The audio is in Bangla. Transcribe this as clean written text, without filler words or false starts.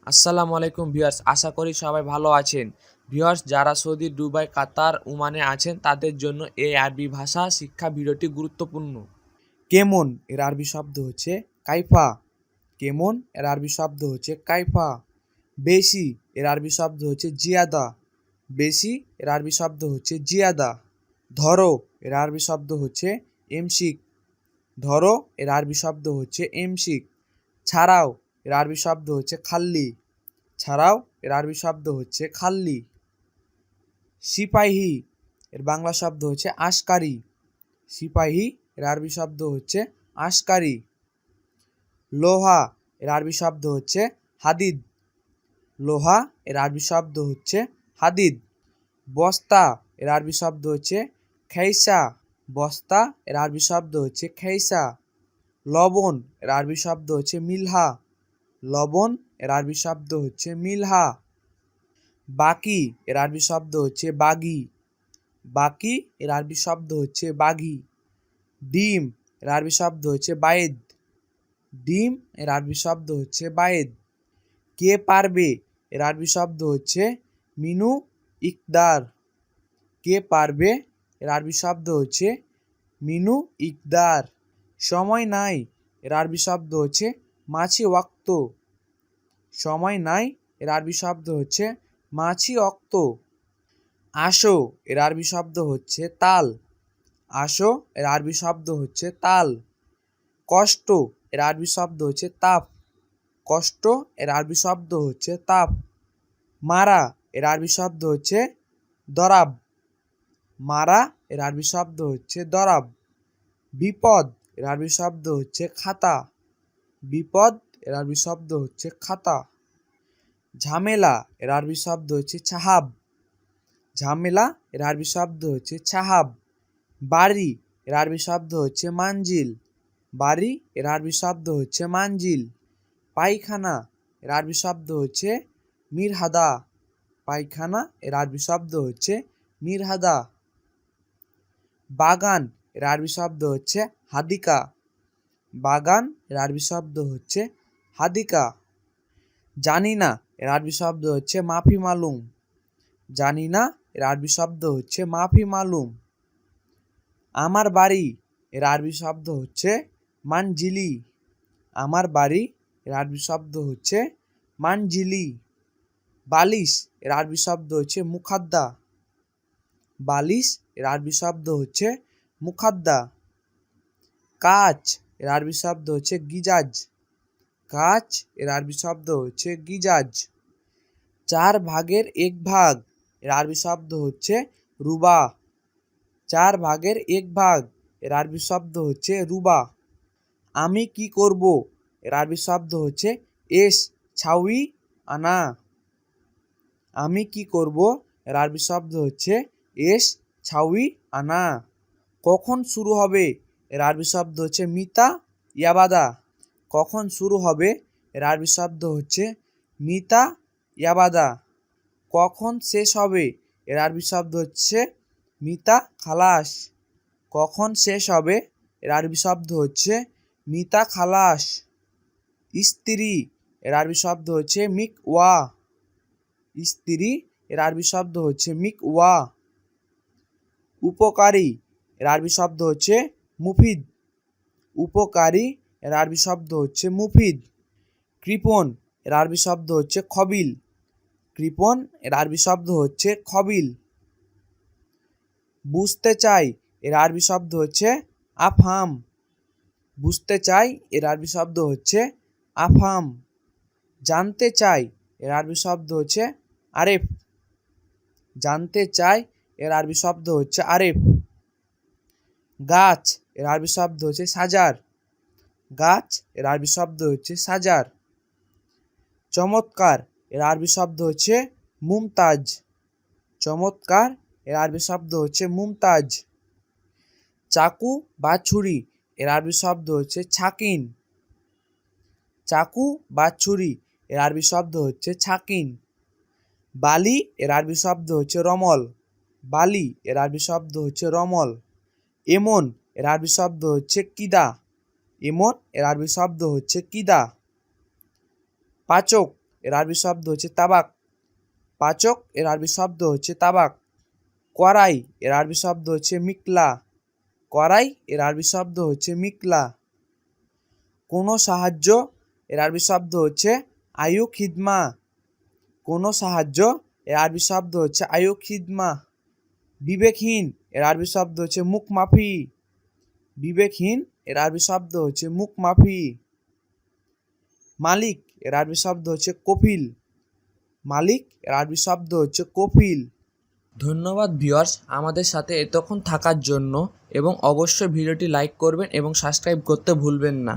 আসসালামু আলাইকুম ভিউয়ার্স, আশা করি সবাই ভালো আছেন। ভিউয়ার্স, যারা সৌদি, দুবাই, কাতার, ওমানে আছেন তাদের জন্য এই আরবি ভাষা শিক্ষা ভিডিওটি গুরুত্বপূর্ণ। কেমন এর আরবি শব্দ হচ্ছে কাইফা। কেমন এর আরবি শব্দ হচ্ছে কাইফা। বেশি এর আরবি শব্দ হচ্ছে জিয়াদা। বেশি এর আরবি শব্দ হচ্ছে জিয়াদা। ধরো এর আরবি শব্দ হচ্ছে এমসিক। ধরো এর আরবি শব্দ হচ্ছে এমসিক। ছাড়াও এর আরবি শব্দ হচ্ছে খাল্লি। ছাড়াও এর আরবি শব্দ হচ্ছে খাল্লি। সিপাহি এর বাংলা শব্দ হচ্ছে আশকারি। সিপাহি এর আরবি শব্দ হচ্ছে আশকারি। লোহা এর আরবি শব্দ হচ্ছে হাদিদ। লোহা এর আরবি শব্দ হচ্ছে হাদিদ। বস্তা এর আরবি শব্দ হচ্ছে খেইসা। বস্তা এর আরবি শব্দ হচ্ছে খেইসা। লবণ এর আরবি শব্দ হচ্ছে মিলহা। লবণ এর আরবি শব্দ হচ্ছে মিলহা। বাকি এর আরবি শব্দ হচ্ছে বাগি। বাকি এর আরবি শব্দ হচ্ছে বাঘি। ডিম এর আরবি শব্দ হচ্ছে বায়েদ। ডিম এর আরবি শব্দ হচ্ছে বায়েদ। কে পারবে এর আরবি শব্দ হচ্ছে মিনু ইকদার। কে পারবে এর আরবি শব্দ হচ্ছে মিনু ইকদার। সময় নাই এর আরবি শব্দ হচ্ছে মাছি ওয়াক্ত। সময় নাই এর আরবি শব্দ হচ্ছে মাছি অক্ত। আসো এর আরবি শব্দ হচ্ছে তাল। আসো এর আরবি শব্দ হচ্ছে তাল। কষ্ট এর আরবি শব্দ হচ্ছে তাপ। কষ্ট এর আরবি শব্দ হচ্ছে তাপ। মারা এর আরবি শব্দ হচ্ছে দরাব। মারা এর আরবি শব্দ হচ্ছে দরাব। বিপদ এর আরবি শব্দ হচ্ছে খাতা। বিপদ এর আরবি শব্দ হচ্ছে খাতা। ঝামেলা এর আরবি শব্দ হচ্ছে ছাহাব। ঝামেলা এর আরবি শব্দ হচ্ছে ছাহাব। বাড়ি এর আরবি শব্দ হচ্ছে মানজিল। বাড়ি এর আরবি শব্দ হচ্ছে মানজিল। পায়খানা এর আরবি শব্দ হচ্ছে মিরহাদা। পায়খানা এর আরবি শব্দ হচ্ছে মিরহাদা। বাগান এর আরবি শব্দ হচ্ছে হাদিকা। বাগান এর আরবি শব্দ হচ্ছে হাদিকা। জানি না এর আরবি শব্দ হচ্ছে মাফি মালুম। জানি না এর আরবি শব্দ হচ্ছে মাফি মালুম। আমার বাড়ি এর আরবি শব্দ হচ্ছে মানজিলি। আমার বাড়ি এর আরবি শব্দ হচ্ছে মানজিলি। বালিশ এর আরবি শব্দ হচ্ছে মুখাদ্দা। বালিশ এর আরবি শব্দ হচ্ছে মুখাদ্দা। কাচ এর আরবি শব্দ হচ্ছে গিজাজ। কাচ এর আরবি শব্দ হচ্ছে গিজাজ। 1/4 এর আরবি শব্দ হচ্ছে রুবা। 1/4 এর আরবি শব্দ হচ্ছে রুবা। আমি কি করব এর আরবি শব্দ হচ্ছে এস ছাউই আনা। আমি কি করব এর আরবি শব্দ হচ্ছে এস ছাউই আনা। কখন শুরু হবে এর আরবি শব্দ হচ্ছে মিতা ইয়াবাদা। কখন শুরু হবে এর আরবি শব্দ হচ্ছে মিতা ইয়াবাদা। কখন শেষ হবে এর আরবি শব্দ হচ্ছে মিতা খালাস। কখন শেষ হবে এর আরবি শব্দ হচ্ছে মিতা খালাস। স্ত্রী এর আরবি শব্দ হচ্ছে মিক ওয়া। স্ত্রী এর আরবি শব্দ হচ্ছে মিক ওয়া। উপকারী এর আরবি শব্দ হচ্ছে মুফিদ। উপকারী এর আরবি শব্দ হচ্ছে মুফিদ। কৃপণ এর আরবি শব্দ হচ্ছে খবিল। কৃপণ এর আরবি শব্দ হচ্ছে খবিল। বুঝতে চাই এর আরবি শব্দ হচ্ছে আফহাম। বুঝতে চাই এর আরবি শব্দ হচ্ছে আফহাম। জানতে চাই এর আরবি শব্দ হচ্ছে আরেফ। জানতে চাই এর আরবি শব্দ হচ্ছে আরেফ। গাছ এর আরবি শব্দ হচ্ছে সাজার। গাছ এর আরবি শব্দ হচ্ছে সাজার। চমৎকার এর আরবি শব্দ হচ্ছে মুমতাজ। চমৎকার এর আরবি শব্দ হচ্ছে মুমতাজ। চাকু বা ছুরি এর আরবি শব্দ হচ্ছে ছাকিন। চাকু বা ছুরি এর আরবি শব্দ হচ্ছে ছাকিন। বালি এর আরবি শব্দ হচ্ছে রমল। বালি এর আরবি শব্দ হচ্ছে রমল। এমন এর আরবি শব্দ হচ্ছে কিদা। এমন এর আরবি শব্দ হচ্ছে কিদা। পাচক এর আরবি শব্দ হচ্ছে তাবাক। পাচক এর আরবি শব্দ হচ্ছে তাবাক। কড়াই এর আরবি শব্দ হচ্ছে মিকলা। কড়াই এর আরবি শব্দ হচ্ছে মিকলা। কোনো সাহায্য এর আরবি শব্দ হচ্ছে আয়ু খিদমা। কোনো সাহায্য এর আরবি শব্দ হচ্ছে আয়ু খিদমা। বিবেকহীন এর আরবি শব্দ হচ্ছে মুখ মাফি। বিবেকহীন এর আরবি শব্দ হচ্ছে মুখ মাফি। মালিক এর আরবি শব্দ হচ্ছে কফিল। মালিক এর আরবি শব্দ হচ্ছে কফিল। ধন্যবাদ ভিউয়ার্স আমাদের সাথে এতক্ষণ থাকার জন্য, এবং অবশ্যই ভিডিওটি লাইক করবেন এবং সাবস্ক্রাইব করতে ভুলবেন না।